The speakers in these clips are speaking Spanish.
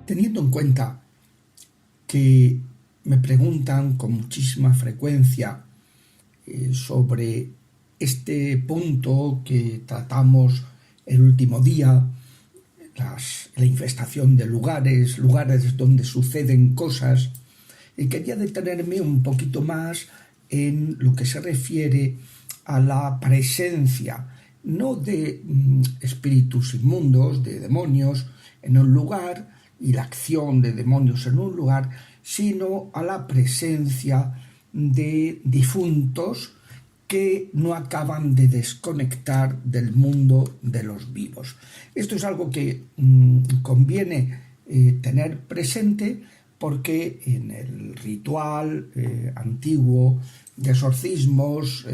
Teniendo en cuenta que me preguntan con muchísima frecuencia sobre este punto que tratamos el último día, la infestación de lugares donde suceden cosas, quería detenerme un poquito más en lo que se refiere a la presencia, no de espíritus inmundos, de demonios en un lugar y la acción de demonios en un lugar, sino a la presencia de difuntos que no acaban de desconectar del mundo de los vivos. Esto es algo que conviene tener presente porque en el ritual antiguo de exorcismos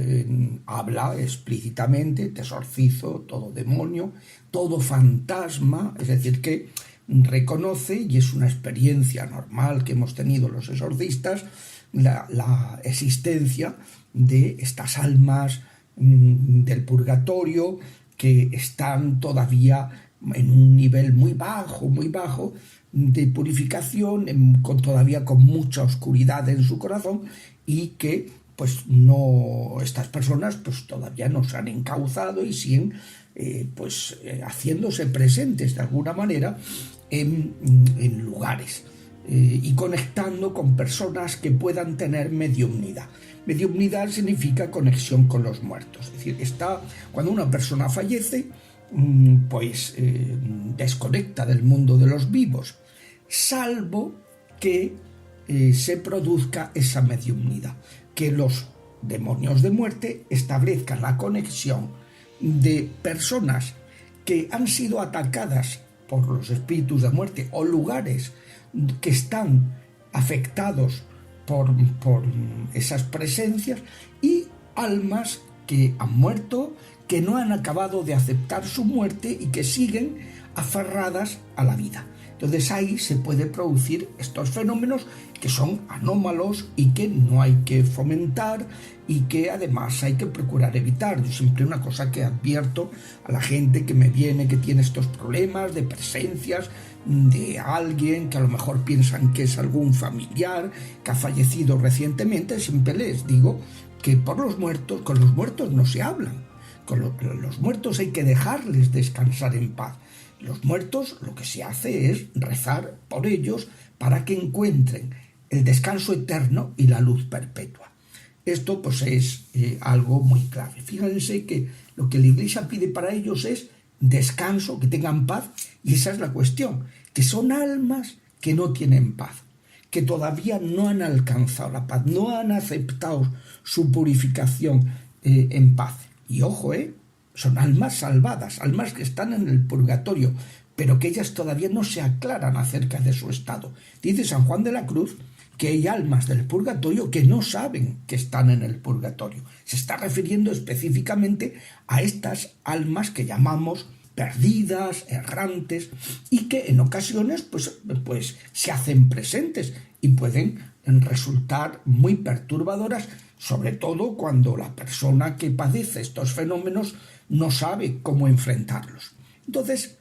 habla explícitamente: te exorcizo todo demonio, todo fantasma, es decir, que reconoce, y es una experiencia normal que hemos tenido los exorcistas, la existencia de estas almas del purgatorio que están todavía en un nivel muy bajo de purificación, todavía con mucha oscuridad en su corazón, y que pues no, estas personas pues todavía no se han encauzado y siguen haciéndose presentes de alguna manera en lugares y conectando con personas que puedan tener mediumnidad. Mediumnidad significa conexión con los muertos, es decir, cuando una persona fallece, desconecta del mundo de los vivos, salvo que se produzca esa mediumnidad, que los demonios de muerte establezcan la conexión de personas que han sido atacadas por los espíritus de muerte o lugares que están afectados por esas presencias, y almas que han muerto, que no han acabado de aceptar su muerte y que siguen aferradas a la vida. Entonces ahí se puede producir estos fenómenos que son anómalos y que no hay que fomentar y que además hay que procurar evitar. Yo siempre una cosa que advierto a la gente que me viene, que tiene estos problemas de presencias de alguien que a lo mejor piensan que es algún familiar que ha fallecido recientemente, siempre les digo que con los muertos no se hablan. Con los muertos hay que dejarles descansar en paz. Los muertos, lo que se hace es rezar por ellos para que encuentren el descanso eterno y la luz perpetua. Esto pues es algo muy clave. Fíjense que lo que la Iglesia pide para ellos es descanso, que tengan paz, y esa es la cuestión, que son almas que no tienen paz, que todavía no han alcanzado la paz, no han aceptado su purificación en paz. Y ojo, son almas salvadas, almas que están en el purgatorio, pero que ellas todavía no se aclaran acerca de su estado. Dice San Juan de la Cruz que hay almas del purgatorio que no saben que están en el purgatorio. Se está refiriendo específicamente a estas almas que llamamos perdidas, errantes, y que en ocasiones pues se hacen presentes y pueden resultar muy perturbadoras, sobre todo cuando la persona que padece estos fenómenos no sabe cómo enfrentarlos. Entonces,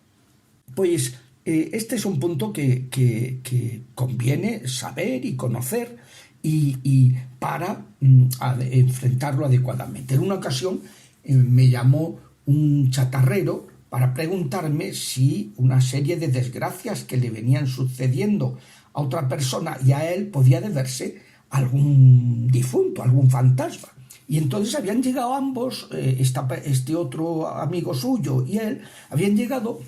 este es un punto que conviene saber y conocer y para enfrentarlo adecuadamente. En una ocasión me llamó un chatarrero para preguntarme si una serie de desgracias que le venían sucediendo a otra persona y a él podía deberse a algún difunto, algún fantasma. Y entonces habían llegado ambos, este otro amigo suyo y él, habían llegado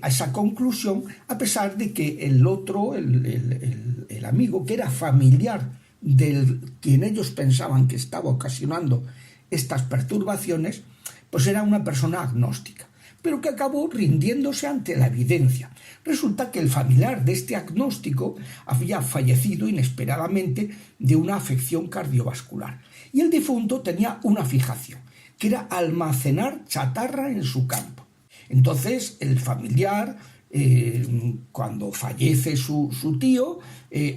a esa conclusión, a pesar de que el otro, el amigo, que era familiar del quien ellos pensaban que estaba ocasionando estas perturbaciones, pues era una persona agnóstica, pero que acabó rindiéndose ante la evidencia. Resulta que el familiar de este agnóstico había fallecido inesperadamente de una afección cardiovascular, y el difunto tenía una fijación, que era almacenar chatarra en su campo. Entonces el familiar, cuando fallece su tío,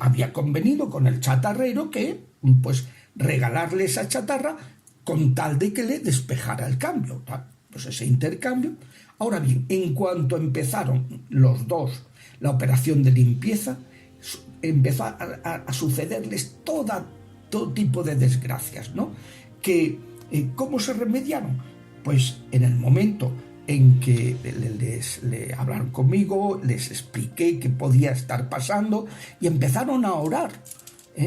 había convenido con el chatarrero que regalarle esa chatarra con tal de que le despejara el cambio, pues ese intercambio. Ahora bien, en cuanto empezaron los dos la operación de limpieza, empezó a sucederles todo tipo de desgracias, ¿no? ¿Cómo se remediaron? Pues en el momento en que le hablaron conmigo, les expliqué qué podía estar pasando y empezaron a orar.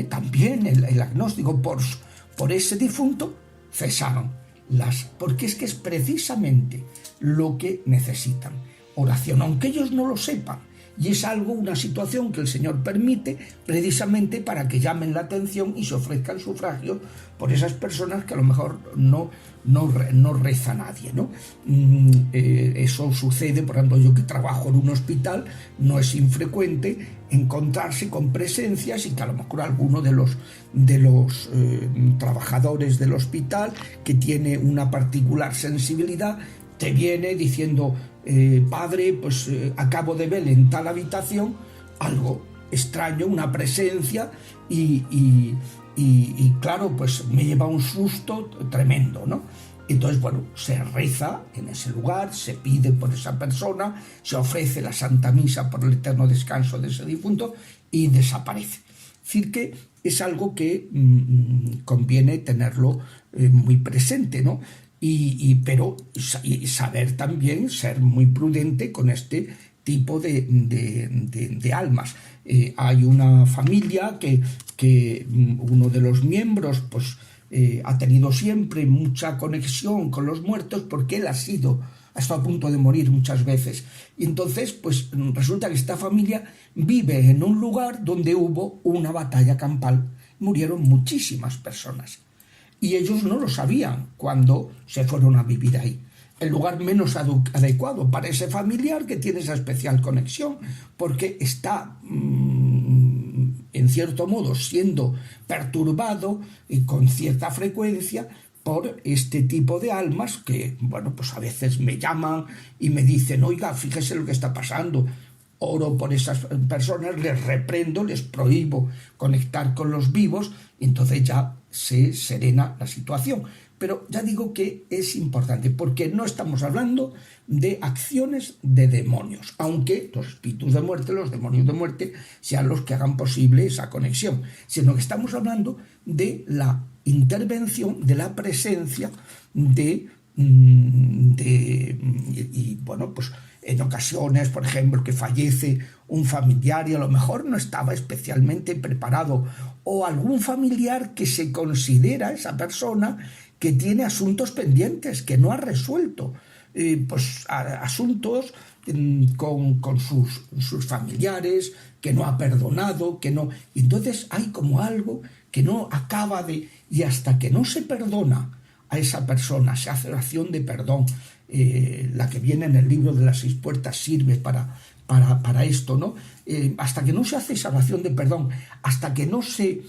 También el agnóstico por ese difunto, cesaron porque es que es precisamente lo que necesitan, oración, aunque ellos no lo sepan. Y es una situación que el Señor permite precisamente para que llamen la atención y se ofrezca el sufragio por esas personas que a lo mejor no reza nadie, ¿no? Eso sucede, por ejemplo, yo que trabajo en un hospital, no es infrecuente encontrarse con presencias y que a lo mejor alguno de los trabajadores del hospital que tiene una particular sensibilidad te viene diciendo: padre, pues acabo de ver en tal habitación algo extraño, una presencia y claro, pues me lleva un susto tremendo, ¿no? Entonces, bueno, se reza en ese lugar, se pide por esa persona, se ofrece la Santa Misa por el eterno descanso de ese difunto y desaparece. Es decir, que es algo que conviene tenerlo muy presente, ¿no? Pero saber también ser muy prudente con este tipo de almas. Hay una familia que uno de los miembros pues ha tenido siempre mucha conexión con los muertos porque él ha estado a punto de morir muchas veces. Y entonces pues resulta que esta familia vive en un lugar donde hubo una batalla campal. Murieron muchísimas personas. Y ellos no lo sabían cuando se fueron a vivir ahí. El lugar menos adecuado para ese familiar que tiene esa especial conexión, porque está, en cierto modo, siendo perturbado con cierta frecuencia por este tipo de almas que, bueno, pues a veces me llaman y me dicen: oiga, fíjese lo que está pasando. Oro por esas personas, les reprendo, les prohíbo conectar con los vivos, y entonces ya se serena la situación. Pero ya digo que es importante, porque no estamos hablando de acciones de demonios, aunque los espíritus de muerte, los demonios de muerte, sean los que hagan posible esa conexión, sino que estamos hablando de la intervención, de la presencia bueno, pues en ocasiones, por ejemplo, que fallece un familiar y a lo mejor no estaba especialmente preparado, o algún familiar que se considera esa persona que tiene asuntos pendientes, que no ha resuelto, pues asuntos con sus familiares, que no ha perdonado, que no. Entonces hay como algo que no acaba de. Y hasta que no se perdona a esa persona, se hace oración de perdón, la que viene en el libro de las 6 puertas sirve para esto, ¿no? Hasta que no se hace esa oración de perdón, hasta que no se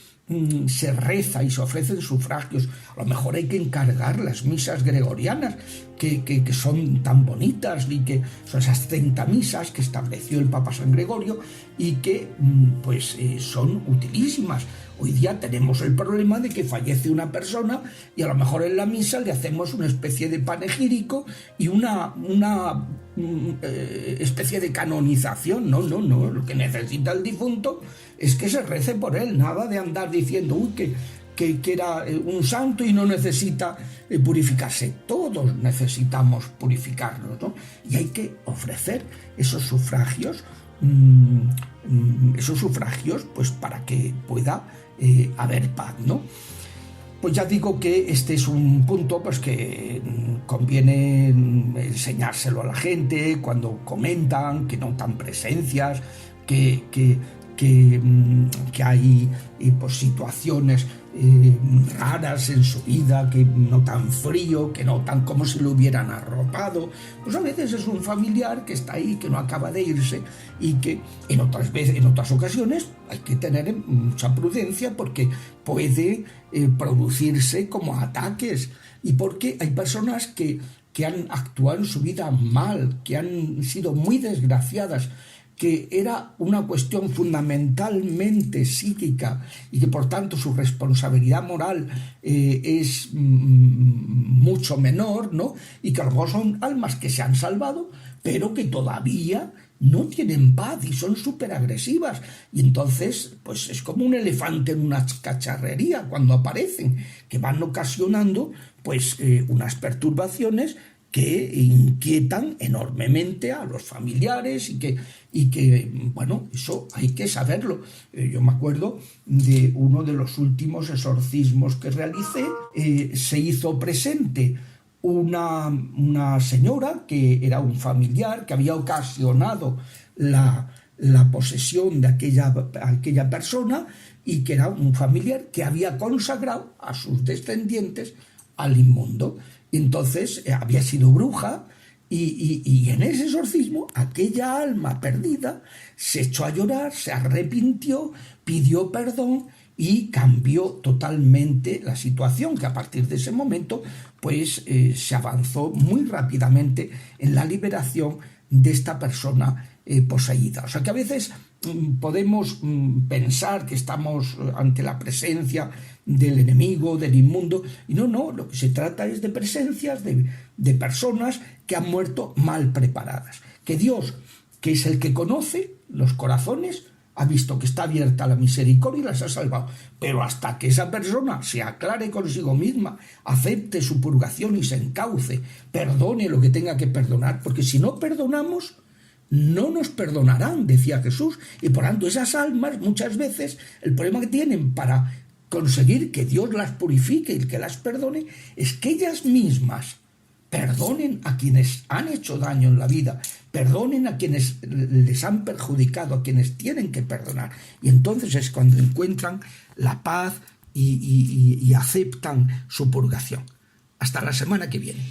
reza y se ofrecen sufragios, a lo mejor hay que encargar las misas gregorianas que son tan bonitas, y que son esas 30 misas que estableció el Papa San Gregorio y que son utilísimas. Hoy día tenemos el problema de que fallece una persona y a lo mejor en la misa le hacemos una especie de panegírico y una especie de canonización. No, lo que necesita el difunto es que se rece por él, nada de andar diciendo que era un santo y no necesita purificarse. Todos necesitamos purificarnos, ¿no? Y hay que ofrecer esos sufragios pues para que pueda haber paz, ¿no? Pues ya digo que este es un punto pues que conviene enseñárselo a la gente cuando comentan, que notan presencias, que hay pues, situaciones raras en su vida, que notan frío, que notan como si lo hubieran arropado. Pues a veces es un familiar que está ahí, que no acaba de irse, y que en otras ocasiones hay que tener mucha prudencia porque puede producirse como ataques, y porque hay personas que han actuado en su vida mal, que han sido muy desgraciadas, que era una cuestión fundamentalmente psíquica y que por tanto su responsabilidad moral es mucho menor, ¿no? Y que a lo mejor son almas que se han salvado, pero que todavía no tienen paz y son súper agresivas. Y entonces, pues es como un elefante en una cacharrería cuando aparecen, que van ocasionando pues unas perturbaciones que inquietan enormemente a los familiares bueno, eso hay que saberlo. Yo me acuerdo de uno de los últimos exorcismos que realicé, se hizo presente una señora que era un familiar que había ocasionado la posesión de aquella persona, y que era un familiar que había consagrado a sus descendientes al inmundo. Y entonces había sido bruja, y en ese exorcismo aquella alma perdida se echó a llorar, se arrepintió, pidió perdón y cambió totalmente la situación, que a partir de ese momento pues se avanzó muy rápidamente en la liberación de esta persona poseída. O sea que a veces podemos pensar que estamos ante la presencia del enemigo, del inmundo, y no, lo que se trata es de presencias de personas que han muerto mal preparadas, que Dios, que es el que conoce los corazones, ha visto que está abierta la misericordia y las ha salvado, pero hasta que esa persona se aclare consigo misma, acepte su purgación y se encauce, perdone lo que tenga que perdonar, porque si no perdonamos, no nos perdonarán, decía Jesús, y por tanto esas almas muchas veces el problema que tienen para conseguir que Dios las purifique y que las perdone es que ellas mismas perdonen a quienes han hecho daño en la vida, perdonen a quienes les han perjudicado, a quienes tienen que perdonar, y entonces es cuando encuentran la paz y aceptan su purgación. Hasta la semana que viene.